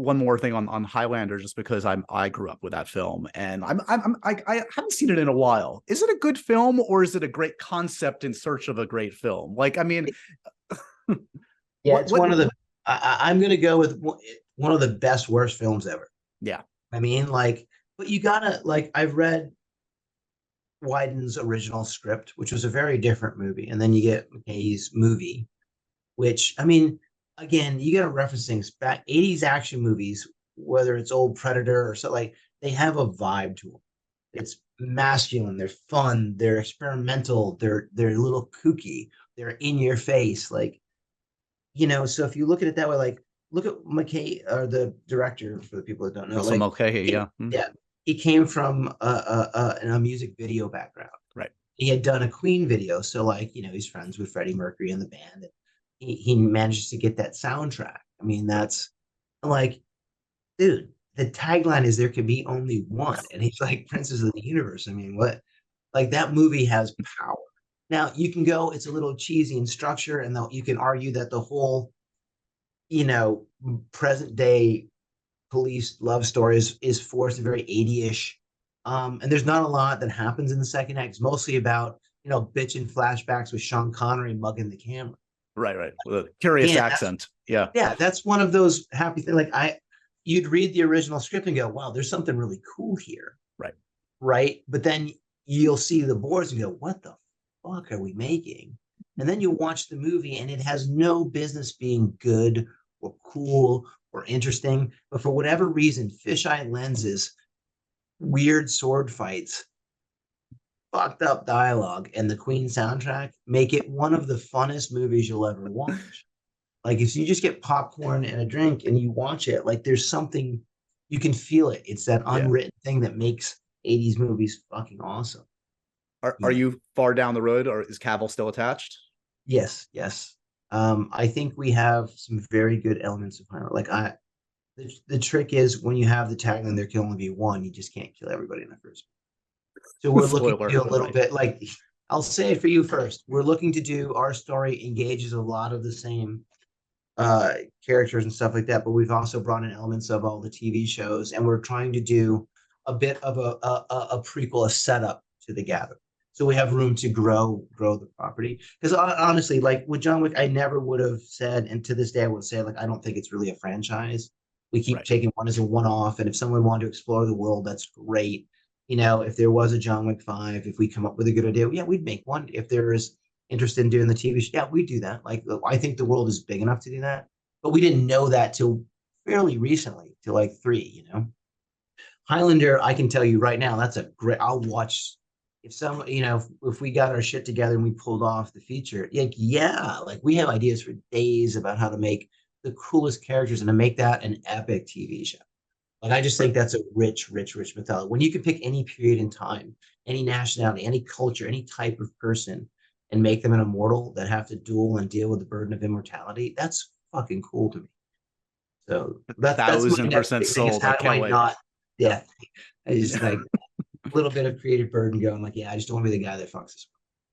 one more thing on Highlander, just because I grew up with that film, and I haven't seen it in a while. Is it a good film, or is it a great concept in search of a great film? Like, I mean, Yeah, what it's one what? of the. I'm going to go with one of the best worst films ever. Yeah, I mean, like, but you gotta like. I've read Wyden's original script, which was a very different movie, and then you get McKay's movie, which I mean, again, you got to reference things back. 80s action movies, whether it's old Predator or so, like they have a vibe to them. It's masculine, they're fun, they're experimental, they're a little kooky, they're in your face, like so if you look at it that way, like look at McKay or the director for the people that don't know, Russell like Mulcahy. Yeah, yeah, he came from a music video background. right. He had done a Queen video, so like he's friends with Freddie Mercury and the band, and he manages to get that soundtrack. I mean, that's like, dude, the tagline is there can be only one, and he's like Princes of the Universe. I mean, what? Like that movie has power. Now you can go, it's a little cheesy in structure, and you can argue that the whole, you know, present day police love story is forced and very 80-ish. And there's not a lot that happens in the second act. It's mostly about, bitching flashbacks with Sean Connery mugging the camera. Right, right. With a curious Again, accent. Yeah. yeah, that's one of those happy things. Like you'd read the original script and go, wow, there's something really cool here. Right. Right. But then you'll see the boards and go, what the fuck are we making? And then you watch the movie and it has no business being good or cool or interesting. But for whatever reason, fisheye lenses, weird sword fights, fucked up dialogue, and the Queen soundtrack make it one of the funnest movies you'll ever watch. Like if you just get popcorn and a drink and you watch it, like there's something you can feel it. It's that Yeah. unwritten thing that makes 80s movies fucking awesome. Are you far down the road, or is Cavill still attached? Yes, yes. I think we have some very good elements of horror. Like the trick is when you have the tagline, there can only be one. You just can't kill everybody in the first. So we're looking to Spoiler. do a little Right. bit like I'll say it for you first. We're looking to do our story engages a lot of the same characters and stuff like that, but we've also brought in elements of all the TV shows, and we're trying to do a bit of a prequel, a setup to The Gather. So we have room to grow the property. Because honestly, like with John Wick, I never would have said, and to this day I would say, like I don't think it's really a franchise. We keep Right. taking one as a one-off, and if someone wanted to explore the world, that's great. If there was a John Wick 5, if we come up with a good idea, yeah, we'd make one. If there is interest in doing the TV show, yeah, we do that. Like I think the world is big enough to do that, but we didn't know that till fairly recently, till like 3. Highlander, I can tell you right now, that's a great. I'll watch if we got our shit together and we pulled off the feature. Like yeah, like we have ideas for days about how to make the coolest characters and to make that an epic TV show. Like I just think that's a rich, rich, rich mythology. When you can pick any period in time, any nationality, any culture, any type of person, and make them an immortal that have to duel and deal with the burden of immortality, that's fucking cool to me. So that's my next 1,000% big thing is sold. I how do can't I wait. not? Yeah, I just like a little bit of creative burden going like, yeah, I just don't want to be the guy that fucks this.